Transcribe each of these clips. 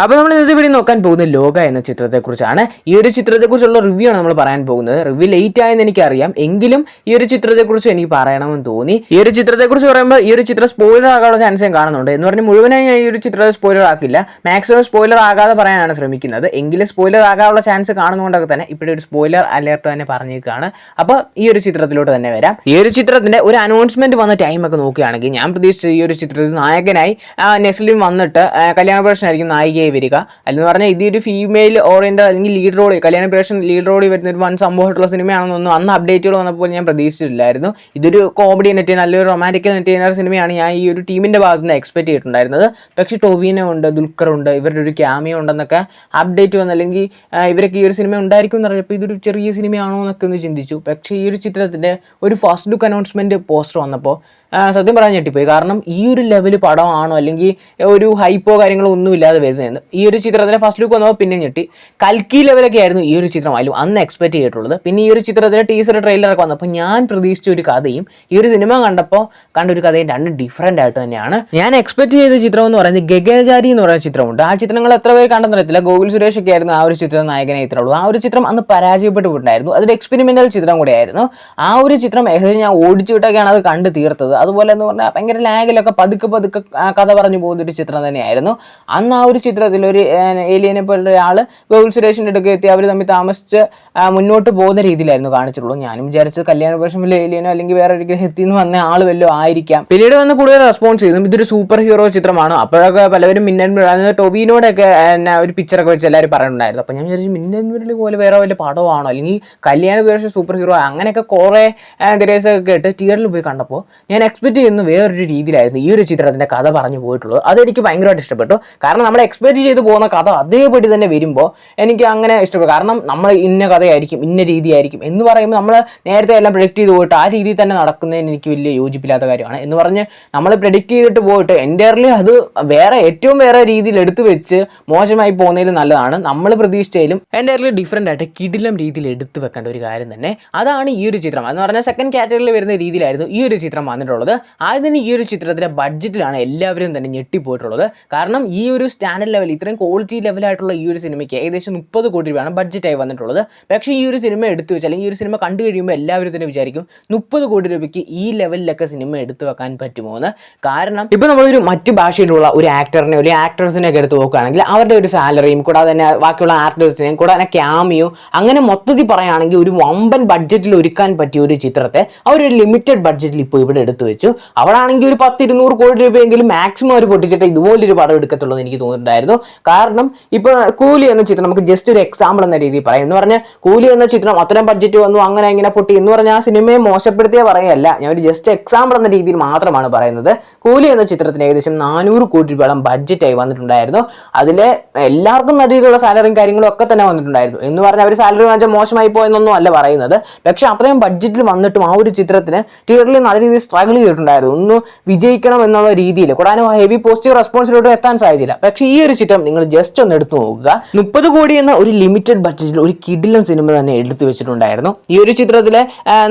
അപ്പോൾ നമ്മൾ ഇന്നത്തെ വീഡിയോ നോക്കാൻ പോകുന്നത് ലോക എന്ന ചിത്രത്തെക്കുറിച്ചാണ്. ഈ ഒരു ചിത്രത്തെക്കുറിച്ചുള്ള റിവ്യൂ ആണ് നമ്മൾ പറയാൻ പോകുന്നത്. റിവ്യൂ ലേറ്റ് ആയെന്ന് എനിക്കറിയാം, എങ്കിലും ഈ ഒരു ചിത്രത്തെക്കുറിച്ച് എനിക്ക് പറയണമെന്ന് തോന്നി. ഈ ഒരു ചിത്രത്തെക്കുറിച്ച് പറയുമ്പോൾ ഈ ഒരു ചിത്രം സ്പോയിലർ ആകാനുള്ള ചാൻസ് ഞാൻ കാണുന്നുണ്ട്. എന്ന് പറഞ്ഞ് മുഴുവനായി ഞാൻ ഈ ഒരു ചിത്രത്തെ സ്പോയിലർ ആക്കില്ല, മാക്സിമം സ്പോയിലർ ആകാതെ പറയാനാണ് ശ്രമിക്കുന്നത്. എങ്കിലും സ്പോയിലർ ആകാനുള്ള ചാൻസ് കാണുന്നതുകൊണ്ടൊക്കെ തന്നെ ഇപ്പോഴൊരു ഒരു സ്പോയിലർ അലേർട്ട് തന്നെ പറഞ്ഞേക്കാണ്. അപ്പോൾ ഈ ഒരു ചിത്രത്തിലോട്ട് തന്നെ വരാം. ഈ ഒരു ചിത്രത്തിന്റെ ഒരു അനൗൺസ്മെന്റ് വന്ന ടൈമൊക്കെ നോക്കുകയാണെങ്കിൽ ഞാൻ പ്രതീക്ഷിച്ച ഈ ഒരു ചിത്രത്തിൽ നായകനായി നെസ്ലിൻ വന്നിട്ട് കല്യാണ പ്രശ്നമായിരിക്കും നായികയായി വരിക. അല്ലെന്ന് പറഞ്ഞാൽ ഇതൊരു ഫീമെയിൽ ഓറിയന്റഡ് അല്ലെങ്കിൽ ലീഡ് റോളി കല്യാണ പ്രേഷൻ ലീഡ് റോളി വരുന്ന ഒരു വൻ സംഭവമായിട്ടുള്ള സിനിമയാണെന്നൊന്നും അന്ന് അപ്ഡേറ്റുകൾ വന്നപ്പോൾ ഞാൻ പ്രതീക്ഷിച്ചിട്ടില്ലായിരുന്നു. ഇതൊരു കോമഡി നെറ്റ് നല്ലൊരു റൊമാൻറ്റിക്കൽ നെറ്റ് സിനിമയാണ് ഞാൻ ഈ ഒരു ടീമിന്റെ ഭാഗത്ത് നിന്ന് എക്സ്പെക്ട് ചെയ്തിട്ടുണ്ടായിരുന്നത്. പക്ഷേ ടൊവിനോ ഉണ്ട്, ദുൽഖർ ഉണ്ട്, ഇവരുടെ ഒരു ക്യാമിയോ ഉണ്ടെന്നൊക്കെ അപ്ഡേറ്റ് വന്നു. അല്ലെങ്കിൽ ഇവരൊക്കെ ഈ ഒരു സിനിമ ഉണ്ടായിരിക്കും എന്ന് പറഞ്ഞപ്പോൾ ഇതൊരു ചെറിയ സിനിമയാണോ എന്നൊക്കെ ഒന്ന് ചിന്തിച്ചു. പക്ഷേ ഈ ഒരു ചിത്രത്തിന്റെ ഒരു ഫസ്റ്റ് ലുക്ക് അനൗൺസ്മെന്റ് പോസ്റ്റർ വന്നപ്പോൾ സത്യം പറയാൻ ഞെട്ടിപ്പോയി. കാരണം ഈ ഒരു ലെവൽ പടമാണോ അല്ലെങ്കിൽ ഒരു ഹൈപ്പോ കാര്യങ്ങളോ ഒന്നും ഇല്ലാതെ വരുന്നതെന്ന് ഈ ഒരു ചിത്രത്തിൻ്റെ ഫസ്റ്റ് ലുക്ക് വന്നപ്പോൾ പിന്നെ ഞെട്ടി. കൽക്കി ലെവലൊക്കെ ആയിരുന്നു ഈ ഒരു ചിത്രമായാലും അന്ന് എക്സ്പെക്ട് ചെയ്തിട്ടുള്ളത്. പിന്നെ ഈ ഒരു ചിത്രത്തിൻ്റെ ടീസർ ട്രെയിലറൊക്കെ വന്നപ്പോൾ ഞാൻ പ്രതീക്ഷിച്ച ഒരു കഥയും ഈ ഒരു സിനിമ കണ്ടപ്പോൾ കണ്ടൊരു കഥയും രണ്ടും ഡിഫറൻ്റ് ആയിട്ട് തന്നെയാണ്. ഞാൻ എക്സ്പെക്ട് ചെയ്ത ചിത്രം എന്ന് പറയുന്നത് ഗഗനചാരി എന്ന് പറയുന്ന ചിത്രമുണ്ട്. ആ ചിത്രങ്ങൾ എത്ര പേര് കണ്ടെന്നറിയത്തില്ല. ഗോകുൽ സുരേഷ് ഒക്കെ ആയിരുന്നു ആ ഒരു ചിത്രം നായകനെ ചിത്രമുള്ളൂ. ആ ഒരു ചിത്രം അന്ന് പരാജയപ്പെട്ടു പോയിട്ടുണ്ടായിരുന്നു. അതൊരു എക്സ്പെരിമെൻ്റൽ ചിത്രം കൂടെയായിരുന്നു. ആ ഒരു ചിത്രം ഏകദേശം ഞാൻ ഓടിച്ചു വിട്ടൊക്കെയാണ് അത് കണ്ട് തീർത്തത്. അതുപോലെ എന്ന് പറഞ്ഞാൽ ഭയങ്കര ലാഗിലൊക്കെ പതുക്കെ കഥ പറഞ്ഞു പോകുന്നൊരു ചിത്രം തന്നെയായിരുന്നു. അന്ന് ആ ഒരു ചിത്രത്തിൽ ഒരു ഏലിയനെ പോലുള്ള ഒരാൾ ഗോകുൽ സുരേഷിൻ്റെ അടുക്ക് എത്തി അവർ തമ്മിൽ താമസിച്ച് മുന്നോട്ട് പോകുന്ന രീതിയിലായിരുന്നു കാണിച്ചിട്ടുള്ളൂ. ഞാനും വിചാരിച്ചത് കല്യാണ പ്രശ്നം വല്ല ഏലിയനോ അല്ലെങ്കിൽ വേറെ ഒരു ഗ്രഹത്തിൽ നിന്ന് വന്ന ആൾ വല്ലതും ആയിരിക്കാം. പിന്നീട് വന്ന് കൂടുതൽ റെസ്പോൺസ് ചെയ്തു ഇതൊരു സൂപ്പർ ഹീറോ ചിത്രമാണ്. അപ്പോഴൊക്കെ പലവരും മിന്നൻ ടൊവിനോടൊക്കെ ഒരു പിക്ചറൊക്കെ വെച്ച് എല്ലാവരും പറയുന്നുണ്ടായിരുന്നു. അപ്പോൾ ഞാൻ വിചാരിച്ചു മിന്നൻ മുരളി പോലെ വേറെ വല്ല പടമാണോ അല്ലെങ്കിൽ കല്യാണ പ്രശ്നം സൂപ്പർ ഹീറോ അങ്ങനെയൊക്കെ കുറേ തിരേസൊക്കെ കേട്ട് തിയേറ്ററിൽ പോയി കണ്ടപ്പോൾ ഞാൻ എക്സ്പെക്ട് ചെയ്യുന്ന വേറൊരു രീതിയിലായിരുന്നു ഈ ഒരു ചിത്രത്തിൻ്റെ കഥ പറഞ്ഞു പോയിട്ടുള്ളത്. അതെനിക്ക് ഭയങ്കരമായിട്ട് ഇഷ്ടപ്പെട്ടു. കാരണം നമ്മൾ എക്സ്പെക്ട് ചെയ്ത് പോകുന്ന കഥ അതേപടി തന്നെ വരുമ്പോൾ എനിക്ക് അങ്ങനെ ഇഷ്ടപ്പെട്ടു. കാരണം നമ്മൾ ഇന്ന കഥയായിരിക്കും ഇന്ന രീതിയായിരിക്കും എന്ന് പറയുമ്പോൾ നമ്മൾ നേരത്തെ എല്ലാം പ്രെഡിക്റ്റ് ചെയ്ത് പോയിട്ട് ആ രീതിയിൽ തന്നെ നടക്കുന്നതിന് എനിക്ക് വലിയ യോജിപ്പില്ലാത്ത കാര്യമാണ്. എന്ന് പറഞ്ഞ് നമ്മൾ പ്രെഡിക്റ്റ് ചെയ്തിട്ട് പോയിട്ട് എൻ്റയർലി അത് ഏറ്റവും വേറെ രീതിയിൽ എടുത്തു വെച്ച് മോശമായി പോകുന്നതിൽ നല്ലതാണ്. നമ്മൾ പ്രതീക്ഷിച്ചതിലും എൻ്റയർലി ഡിഫറൻ്റ് ആയിട്ട് കിടിലം രീതിയിൽ എടുത്തു വെക്കേണ്ട ഒരു കാര്യം തന്നെ അതാണ് ഈ ഒരു ചിത്രം. എന്ന് പറഞ്ഞാൽ സെക്കൻഡ് കാറ്റഗറിയിൽ വരുന്ന രീതിയിലായിരുന്നു ഈ ഒരു ചിത്രം വന്നിട്ടുള്ളത്. ആദ്യം ഈ ഒരു ചിത്രത്തിൻ്റെ ബഡ്ജറ്റിലാണ് എല്ലാവരും തന്നെ ഞെട്ടിപ്പോയിട്ടുള്ളത്. കാരണം ഈ ഒരു സ്റ്റാൻഡേർഡ് ലെവൽ ഇത്രയും ക്വാളിറ്റി ലെവലായിട്ടുള്ള ഈ ഒരു സിനിമയ്ക്ക് ഏകദേശം 30 കോടി രൂപയാണ് ബഡ്ജറ്റായി വന്നിട്ടുള്ളത്. പക്ഷേ ഈ ഒരു സിനിമ എടുത്തു വെച്ച് അല്ലെങ്കിൽ ഈ ഒരു സിനിമ കണ്ടു കഴിയുമ്പോൾ എല്ലാവരും തന്നെ വിചാരിക്കും 30 കോടി രൂപയ്ക്ക് ഈ ലെവലിലൊക്കെ സിനിമ എടുത്തു വെക്കാൻ പറ്റുമോ എന്ന്. കാരണം ഇപ്പോൾ നമ്മളൊരു മറ്റ് ഭാഷയിലുള്ള ഒരു ആക്ടറിനെ ഒരു ആക്ട്രസിനെയൊക്കെ എടുത്ത് നോക്കുകയാണെങ്കിൽ അവരുടെ ഒരു സാലറിയും കൂടാതെ തന്നെ ബാക്കിയുള്ള ആർട്ടിസ്റ്റിനെയും കൂടാതെ തന്നെ ക്യാമിയോ അങ്ങനെ മൊത്തത്തിൽ പറയുകയാണെങ്കിൽ ഒരു വമ്പൻ ബഡ്ജറ്റിൽ ഒരുക്കാൻ പറ്റിയ ഒരു ചിത്രത്തെ അവരൊരു ലിമിറ്റഡ് ബഡ്ജറ്റിൽ ഇപ്പോൾ ഇവിടെ എടുത്തു വെച്ചു. അവിടാണെങ്കിൽ ഒരു 10-200 കോടി രൂപയെങ്കിലും മാക്സിമം അവർ പൊട്ടിച്ചിട്ട് ഇതുപോലൊരു പടം എടുക്കത്തുള്ളൂ എന്ന് എനിക്ക് തോന്നിയിട്ടുണ്ടായിരുന്നു. കാരണം ഇപ്പോൾ കൂലി എന്ന ചിത്രം നമുക്ക് ജസ്റ്റ് ഒരു എക്സാമ്പിൾ എന്ന രീതിയിൽ പറയാം. എന്ന് പറഞ്ഞാൽ കൂലി എന്ന ചിത്രം അത്രയും ബഡ്ജറ്റ് വന്നു അങ്ങനെ ഇങ്ങനെ പൊട്ടി എന്ന് പറഞ്ഞാൽ ആ സിനിമയെ മോശപ്പെടുത്തിയ പറയുകയല്ല, ഞാൻ ഒരു ജസ്റ്റ് എക്സാമ്പിൾ എന്ന രീതിയിൽ മാത്രമാണ് പറയുന്നത്. കൂലി എന്ന ചിത്രത്തിന് ഏകദേശം 400 കോടി രൂപയോളം ബഡ്ജറ്റായി വന്നിട്ടുണ്ടായിരുന്നു. അതിൽ എല്ലാവർക്കും നല്ല രീതിയിലുള്ള സാലറിയും കാര്യങ്ങളും ഒക്കെ തന്നെ വന്നിട്ടുണ്ടായിരുന്നു. എന്ന് പറഞ്ഞാൽ അവർ സാലറി വാങ്ങിച്ചാൽ മോശമായി പോയെന്നൊന്നും അല്ല പറയുന്നത്. പക്ഷേ അത്രയും ബഡ്ജറ്റിൽ വന്നിട്ടും ആ ഒരു ചിത്രത്തിന് തിയേറ്ററിൽ നല്ല രീതിയിൽ സ്ട്രഗിൾ ചെയ്തിട്ടുണ്ടായിരുന്നു. ഒന്ന് വിജയിക്കണം എന്നുള്ള രീതിയിൽ കൂടാനും ഹെവി പോസിറ്റീവ് റെസ്പോൺസിലോട്ട് എത്താൻ സാധിച്ചില്ല. പക്ഷേ ഈ ഒരു ചിത്രം നിങ്ങൾ ജസ്റ്റ് ഒന്ന് എടുത്തു നോക്കുക. 30 കോടി എന്ന ഒരു ലിമിറ്റഡ് ബഡ്ജറ്റിൽ ഒരു കിടിലം സിനിമ തന്നെ എടുത്തു വെച്ചിട്ടുണ്ടായിരുന്നു. ഈ ഒരു ചിത്രത്തിലെ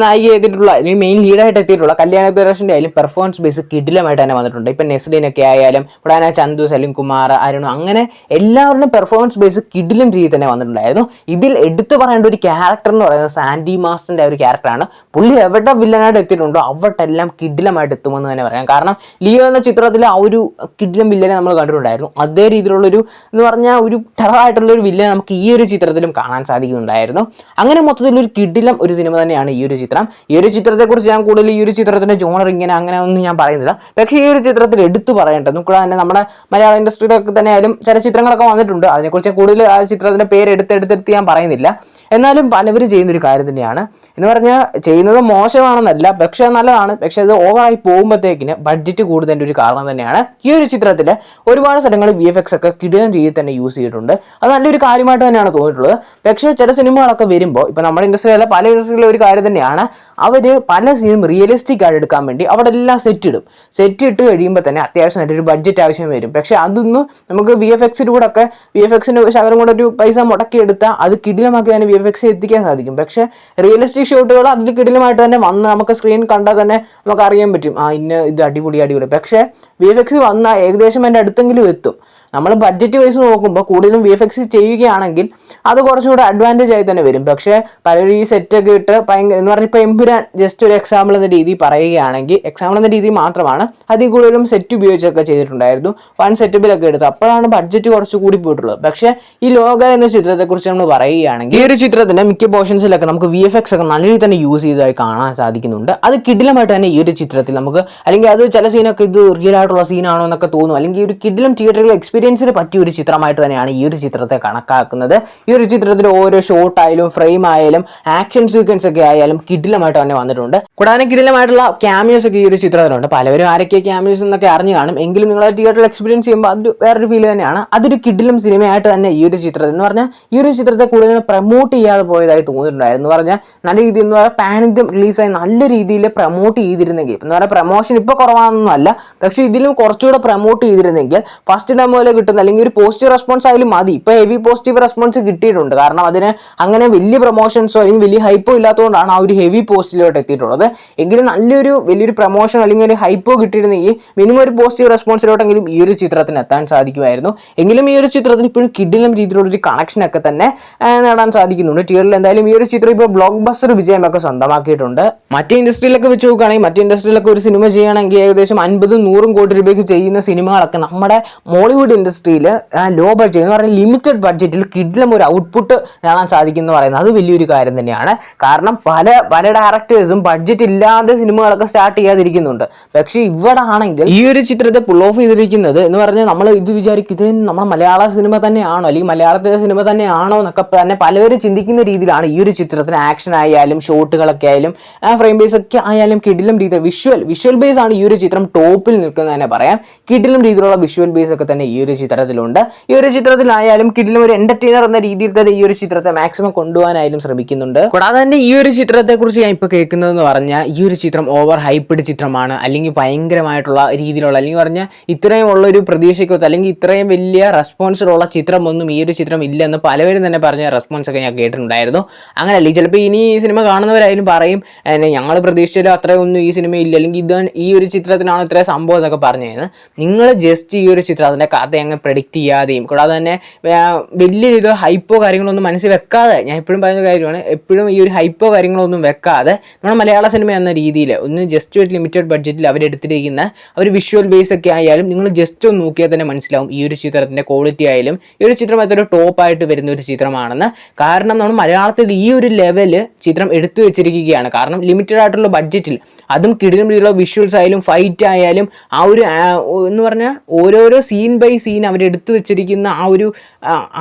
നായിക ചെയ്തിട്ടുള്ള മെയിൻ ലീഡായിട്ട് എത്തിയിട്ടുള്ള കല്യാണ പ്രേഷൻ്റെ ആയാലും പെർഫോമൻസ് ബേസ് കിടിലമായിട്ട് തന്നെ വന്നിട്ടുണ്ട്. ഇപ്പം നെസ്ലിനൊക്കെ ആയാലും കൂടാതെ ചന്തു, സലിം കുമാർ, അരുണു അങ്ങനെ എല്ലാവരുടെയും പെർഫോമൻസ് ബേസ് കിടിലം രീതിയിൽ തന്നെ വന്നിട്ടുണ്ടായിരുന്നു. ഇതിൽ എടുത്തു പറയേണ്ട ഒരു ക്യാരക്ടർ എന്ന് പറയുന്നത് സാൻഡി മാസ്റ്ററിൻ്റെ ഒരു ക്യാരക്ടറാണ്. പുള്ളി എവിടെ വില്ലനായിട്ട് എത്തിയിട്ടുണ്ടോ അവിടെല്ലാം കിടിലമായിട്ട് എത്തുമെന്ന് തന്നെ പറയാം. കാരണം ലിയോ എന്ന ചിത്രത്തിൽ ആ ഒരു കിടിലം വില്ലനെ നമ്മൾ കണ്ടിട്ടുണ്ടായിരുന്നു. അതേ രീതിയിലുള്ളൊരു എന്ന് പറഞ്ഞാൽ ഒരു ടെററായിട്ടുള്ളൊരു വില്ലനെ നമുക്ക് ഈ ഒരു ചിത്രത്തിലും കാണാൻ സാധിക്കുന്നുണ്ടായിരുന്നു. അങ്ങനെ മൊത്തത്തിൽ ഒരു കിടിലം ഒരു സിനിമ തന്നെയാണ് ഈ ഒരു ചിത്രം. ഈ ഒരു ചിത്രത്തെക്കുറിച്ച് ഞാൻ കൂടുതൽ ഈ ഒരു ചിത്രത്തിൻ്റെ ജോണർ ഇങ്ങനെ അങ്ങനെ ഒന്നും ഞാൻ പറയുന്നില്ല. പക്ഷേ ഈ ഒരു ചിത്രത്തിൽ എടുത്തു പറയേണ്ടത് കൂടെ തന്നെ നമ്മുടെ മലയാള ഇൻഡസ്ട്രിയിലൊക്കെ തന്നെ ആയാലും ചില ചിത്രങ്ങളൊക്കെ വന്നിട്ടുണ്ട്. അതിനെക്കുറിച്ച് കൂടുതൽ ആ ചിത്രത്തിൻ്റെ പേര് എടുത്തെടുത്ത് ഞാൻ പറയുന്നില്ല. എന്നാലും പലവരും ചെയ്യുന്നൊരു കാര്യം തന്നെയാണ്. എന്ന് പറഞ്ഞാൽ ചെയ്യുന്നത് മോശമാണെന്നല്ല, പക്ഷേ നല്ലതാണ്. പക്ഷേ അത് ഓവറായി പോകുമ്പോഴത്തേക്കിന് ബഡ്ജറ്റ് കൂടുതലിൻ്റെ ഒരു കാരണം തന്നെയാണ്. ഈ ഒരു ചിത്രത്തിൽ ഒരുപാട് സ്ഥലങ്ങളിൽ VFX ഒക്കെ കിടിലൻ രീതിയിൽ തന്നെ യൂസ് ചെയ്തിട്ടുണ്ട്. അത് നല്ലൊരു കാര്യമായിട്ട് തന്നെയാണ് തോന്നിയിട്ടുള്ളത്. പക്ഷേ ചില സിനിമകളൊക്കെ വരുമ്പോൾ ഇപ്പോൾ നമ്മുടെ ഇൻഡസ്ട്രിയിലെ പല ഇൻഡസ്ട്രിയിലെ ഒരു കാര്യം തന്നെയാണ് അവർ പല സീനും റിയലിസ്റ്റിക് ആയിട്ട് എടുക്കാൻ വേണ്ടി അവിടെ എല്ലാം സെറ്റ് ഇട്ട് കഴിയുമ്പോൾ തന്നെ അത്യാവശ്യം നല്ലൊരു ബഡ്ജറ്റ് ആവശ്യം വരും. പക്ഷേ അതൊന്നും നമുക്ക് VFXിലൂടെ ഒക്കെ VFXിൻ്റെ ശകലം കൂടെ ഒരു പൈസ മുടക്കിയെടുത്താൽ അത് കിടിലമാക്കി തന്നെ VFX എത്തിക്കാൻ സാധിക്കും. പക്ഷേ റിയലിസ്റ്റിക് ഷോട്ടുകൾ അതിൽ കിടിലമായിട്ട് തന്നെ വന്ന് നമുക്ക് സ്ക്രീൻ കണ്ടാൽ തന്നെ നമുക്ക് അറിയാൻ പറ്റും ഇത് അടിപൊളി. പക്ഷേ VFX വന്നാൽ ഏകദേശം എൻ്റെ അടുത്തെങ്കിലും എത്തും. നമ്മൾ ബഡ്ജറ്റ് വൈസ് നോക്കുമ്പോൾ കൂടുതലും VFX ചെയ്യുകയാണെങ്കിൽ അത് കുറച്ചുകൂടെ അഡ്വാൻറ്റേജ് ആയി തന്നെ വരും. പക്ഷേ പലരും ഈ സെറ്റൊക്കെ ഇട്ട് ഭയങ്കര എന്ന് പറഞ്ഞാൽ ഇപ്പോൾ എമ്പുരാൻ ജസ്റ്റ് ഒരു എക്സാമ്പിൾ എന്ന രീതി പറയുകയാണെങ്കിൽ, എക്സാമ്പിൾ എന്ന രീതി മാത്രമാണ്, അതിൽ കൂടുതലും സെറ്റ് ഉപയോഗിച്ചൊക്കെ ചെയ്തിട്ടുണ്ടായിരുന്നു, വൺ സെറ്റപ്പിലൊക്കെ എടുത്ത്, അപ്പോഴാണ് ബഡ്ജറ്റ് കുറച്ച് കൂടി പോയിട്ടുള്ളത്. പക്ഷേ ഈ ലോക എന്ന ചിത്രത്തെക്കുറിച്ച് നമ്മൾ പറയുകയാണെങ്കിൽ ഈ ഒരു ചിത്രത്തിൻ്റെ മിക്ക പോർഷൻസിലൊക്കെ നമുക്ക് VFX ഒക്കെ നല്ല രീതിയിൽ തന്നെ യൂസ് ചെയ്തതായി കാണാൻ സാധിക്കുന്നുണ്ട്. അത് കിടിലമായിട്ട് തന്നെ ഈ ഒരു ചിത്രത്തിൽ നമുക്ക്, അല്ലെങ്കിൽ അത് ചില സീനൊക്കെ ഇത് റിയൽ ആയിട്ടുള്ള സീനാണോ എന്നൊക്കെ തോന്നും, അല്ലെങ്കിൽ ഒരു കിടിലം തിയേറ്ററിൽ എക്സ്പീരിയൻസിന് പറ്റിയ ഒരു ചിത്രമായിട്ട് തന്നെയാണ് ഈ ഒരു ചിത്രത്തെ കണക്കാക്കുന്നത്. ഈ ഒരു ചിത്രത്തിൽ ഓരോ ഷോട്ട് ആയാലും ഫ്രെയിം ആയാലും ആക്ഷൻ സീക്വൻസ് ഒക്കെ ആയാലും കിടിലമായിട്ട് തന്നെ വന്നിട്ടുണ്ട്. കൂടാതെ കിടിലമായിട്ടുള്ള ക്യാമിയോസ് ഒക്കെ ഈ ഒരു ചിത്രത്തിലുണ്ട്. പലവരും ആരൊക്കെ ക്യാമിയോസ് എന്നൊക്കെ അറിഞ്ഞു കാണും, എങ്കിലും നിങ്ങൾ തിയേറ്ററിൽ എക്സ്പീരിയൻസ് ചെയ്യുമ്പോൾ അത് വേറൊരു ഫീൽ തന്നെയാണ്. അതൊരു കിടിലം സിനിമയായിട്ട് തന്നെ ഈ ഒരു ചിത്രത്തിൽ എന്ന് പറഞ്ഞാൽ ഈ ഒരു ചിത്രത്തെ കൂടുതൽ പ്രൊമോട്ട് ചെയ്യാതെ പോയതായി തോന്നിയിട്ടുണ്ടായിരുന്നു. എന്ന് പറഞ്ഞാൽ നല്ല രീതിയിൽ എന്ന് പറഞ്ഞാൽ പാൻ ഇന്ത്യ റിലീസായി നല്ല രീതിയിൽ പ്രൊമോട്ട് ചെയ്തിരുന്നെങ്കിൽ, എന്ന് പറഞ്ഞാൽ പ്രൊമോഷൻ ഇപ്പോൾ കുറവാണെന്നൊന്നും അല്ല, പക്ഷേ ഇതിലും കുറച്ചുകൂടെ പ്രൊമോട്ട് ചെയ്തിരുന്നെങ്കിൽ ഫസ്റ്റ് ഡെമോയിൽ കിട്ടുന്ന അല്ലെങ്കിൽ ഒരു പോസിറ്റീവ് റെസ്പോൺസ് ആയാലും മതി. ഇപ്പോൾ ഹെവി പോസിറ്റീവ് റെസ്പോൺസ് കിട്ടിയിട്ടുണ്ട്, കാരണം അതിന് അങ്ങനെ വലിയ പ്രൊമോഷൻസോ അല്ലെങ്കിൽ വലിയ ഹൈപ്പോ ഇല്ലാത്തതുകൊണ്ടാണ് ആ ഒരു ഹെവി പോസ്റ്റിലോട്ട് എത്തിയിട്ടുള്ളത്. എങ്കിലും വലിയൊരു പ്രൊമോഷൻ അല്ലെങ്കിൽ ഒരു ഹൈപ്പോ കിട്ടിയിരുന്നെങ്കിൽ മിനിമം ഒരു പോസിറ്റീവ് റെസ്പോൺസിലോട്ടെങ്കിലും ഈ ഒരു ചിത്രത്തിന് എത്താൻ സാധിക്കുമായിരുന്നു. എങ്കിലും ഈ ഒരു ചിത്രത്തിന് ഇപ്പോഴും കിടിലം രീതിയിലുള്ളൊരു കണക്ഷനൊക്കെ തന്നെ നേടാൻ സാധിക്കുന്നുണ്ട്. തിയേറ്ററിൽ എന്തായാലും ഈ ഒരു ചിത്രം ഇപ്പോൾ ബ്ലോക്ക് ബസ്റ്റർ വിജയമൊക്കെ സ്വന്തമാക്കിയിട്ടുണ്ട്. മറ്റേ ഇൻഡസ്ട്രിയിലൊക്കെ വെച്ച് നോക്കുകയാണെങ്കിൽ മറ്റേ ഇൻഡസ്ട്രിയിലൊക്കെ ഒരു സിനിമ ചെയ്യണമെങ്കിൽ ഏകദേശം 50-100 കോടി രൂപയ്ക്ക് ചെയ്യുന്ന സിനിമകളൊക്കെ നമ്മുടെ മോളിവുഡ് ഇൻഡസ്ട്രിയിൽ ലോ ബഡ്ജറ്റ് എന്ന് പറഞ്ഞാൽ ലിമിറ്റഡ് ബഡ്ജറ്റിൽ കിടിലം ഒരു ഔട്ട്പുട്ട് നേടാൻ സാധിക്കുന്നു പറയുന്നത് അത് വലിയൊരു കാര്യം തന്നെയാണ്. കാരണം പല ഡയറക്ടേഴ്സും ബഡ്ജറ്റ് ഇല്ലാതെ സിനിമകളൊക്കെ സ്റ്റാർട്ട് ചെയ്യാതിരിക്കുന്നുണ്ട്. പക്ഷേ ഇവിടെ ആണെങ്കിൽ ഈ ഒരു ചിത്രത്തെ പുൾ ഓഫ് ചെയ്തിരിക്കുന്നത് എന്ന് പറഞ്ഞാൽ നമ്മൾ ഇത് വിചാരിക്കും, ഇത് നമ്മുടെ മലയാള സിനിമ തന്നെയാണോ അല്ലെങ്കിൽ മലയാളത്തിലെ സിനിമ തന്നെയാണോ എന്നൊക്കെ തന്നെ പലവരും ചിന്തിക്കുന്ന രീതിയിലാണ് ഈ ഒരു ചിത്രത്തിന് ആക്ഷൻ ആയാലും ഷോട്ടുകളൊക്കെ ആയാലും ഫ്രെയിം ബേസ് ഒക്കെ ആയാലും കിടിലം രീതിയിൽ വിഷ്വൽ ബേസ് ആണ് ഈ ഒരു ചിത്രം ടോപ്പിൽ നിൽക്കുന്നത് തന്നെ പറയാം. കിടിലം രീതിയിലുള്ള വിഷ്വൽ ബേസ് ഒക്കെ തന്നെ ഈ ഒരു ചിത്രത്തിലുണ്ട്. ഈ ഒരു ചിത്രത്തിലായാലും കിടിലം ഒരു എന്റർടൈനർ എന്ന രീതിയിൽ തന്നെ ഈ ഒരു ചിത്രത്തെ മാക്സിമം കൊണ്ടുപോകാനായാലും ശ്രമിക്കുന്നുണ്ട്. കൂടാതെ തന്നെ ഈ ഒരു ചിത്രത്തെ കുറിച്ച് ഞാൻ ഇപ്പോൾ കേൾക്കുന്നതെന്ന് പറഞ്ഞാൽ ഈ ഒരു ചിത്രം ഓവർ ഹൈപ്പ്ഡ് ചിത്രമാണ്, അല്ലെങ്കിൽ ഭയങ്കരമായിട്ടുള്ള രീതിയിലുള്ള, അല്ലെങ്കിൽ പറഞ്ഞാൽ ഇത്രയും ഉള്ളൊരു പ്രതീക്ഷയ്ക്കൊത്ത് അല്ലെങ്കിൽ ഇത്രയും വലിയ റെസ്പോൺസിലുള്ള ചിത്രമൊന്നും ഈ ഒരു ചിത്രം ഇല്ലെന്ന് പലവരും തന്നെ പറഞ്ഞ റെസ്പോൺസ് ഒക്കെ ഞാൻ കേട്ടിട്ടുണ്ടായിരുന്നു. അങ്ങനെയല്ല, ചിലപ്പോൾ ഇനി ഈ സിനിമ കാണുന്നവരായാലും പറയും ഞങ്ങൾ പ്രതീക്ഷിച്ചാലും അത്രയൊന്നും ഈ സിനിമ ഇല്ല, അല്ലെങ്കിൽ ഇത് ഈ ഒരു ചിത്രത്തിനാണ് ഇത്രയും സംഭവം എന്നൊക്കെ പറഞ്ഞത്. നിങ്ങൾ ജസ്റ്റ് ഈ ഒരു ചിത്രം അതിൻ്റെ കഥ അങ്ങ് പ്രെഡിക്റ്റ് ചെയ്യാതെയും കൂടാതെ തന്നെ വലിയ രീതിയിലുള്ള ഹൈപ്പോ കാര്യങ്ങളൊന്നും മനസ്സിൽ വെക്കാതെ, ഞാൻ എപ്പോഴും പറയുന്ന കാര്യമാണ്, എപ്പോഴും ഈ ഒരു ഹൈപ്പോ കാര്യങ്ങളൊന്നും വെക്കാതെ നമ്മുടെ മലയാള സിനിമ എന്ന രീതിയിൽ ഒന്ന് ജസ്റ്റ് ഒരു ലിമിറ്റഡ് ബഡ്ജറ്റിൽ അവരെടുത്തിരിക്കുന്ന ഒരു വിഷ്വൽ ബേസ് ഒക്കെ ആയാലും നിങ്ങൾ ജസ്റ്റ് ഒന്ന് നോക്കിയാൽ തന്നെ മനസ്സിലാവും ഈ ഒരു ചിത്രത്തിൻ്റെ ക്വാളിറ്റി ആയാലും ഈ ഒരു ചിത്രം എത്ര ടോപ്പായിട്ട് വരുന്ന ഒരു ചിത്രമാണെന്ന്. കാരണം നമ്മൾ മലയാളത്തിൽ ഈ ഒരു ലെവല് ചിത്രം എടുത്തു വെച്ചിരിക്കുകയാണ്. കാരണം ലിമിറ്റഡ് ആയിട്ടുള്ള ബഡ്ജറ്റിൽ അതും കിടിലം രീതിയിലുള്ള വിഷ്വൽസ് ആയാലും ഫൈറ്റ് ആയാലും ആ ഒരു എന്ന് പറഞ്ഞാൽ ഓരോരോ സീൻ ബൈ സീൻ അവരെടുത്തു വെച്ചിരിക്കുന്ന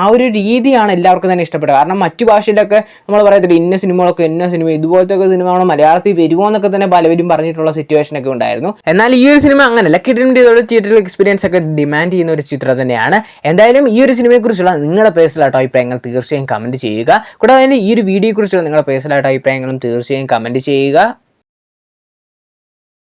ആ ഒരു രീതിയാണ് എല്ലാവർക്കും തന്നെ ഇഷ്ടപ്പെട്ടത്. കാരണം മറ്റു ഭാഷയിലൊക്കെ നമ്മൾ പറയത്തില്ല ഇന്ന സിനിമ ഇതുപോലത്തെ ഒക്കെ സിനിമകൾ മലയാളത്തിൽ വരുമോ എന്നൊക്കെ തന്നെ പലവരും പറഞ്ഞിട്ടുള്ള സിറ്റുവേഷനൊക്കെ ഉണ്ടായിരുന്നു. എന്നാൽ ഈ ഒരു സിനിമ അങ്ങനെയല്ല, കിടിലം രീതിയിലുള്ള തിയേറ്ററിൽ എക്സ്പീരിയൻസ് ഒക്കെ ഡിമാൻഡ് ചെയ്യുന്ന ഒരു ചിത്രം തന്നെയാണ്. എന്തായാലും ഈ ഒരു സിനിമയെക്കുറിച്ചുള്ള നിങ്ങളുടെ പേഴ്സണലായിട്ട് അഭിപ്രായങ്ങൾ തീർച്ചയായും കമൻറ്റ് ചെയ്യുക. കൂടാതെ തന്നെ ഈ ഒരു വീഡിയോയെക്കുറിച്ചുള്ള നിങ്ങളുടെ പേഴ്സണലായിട്ട് അഭിപ്രായങ്ങളും തീർച്ചയായും കമൻറ്റ് ചെയ്യുക.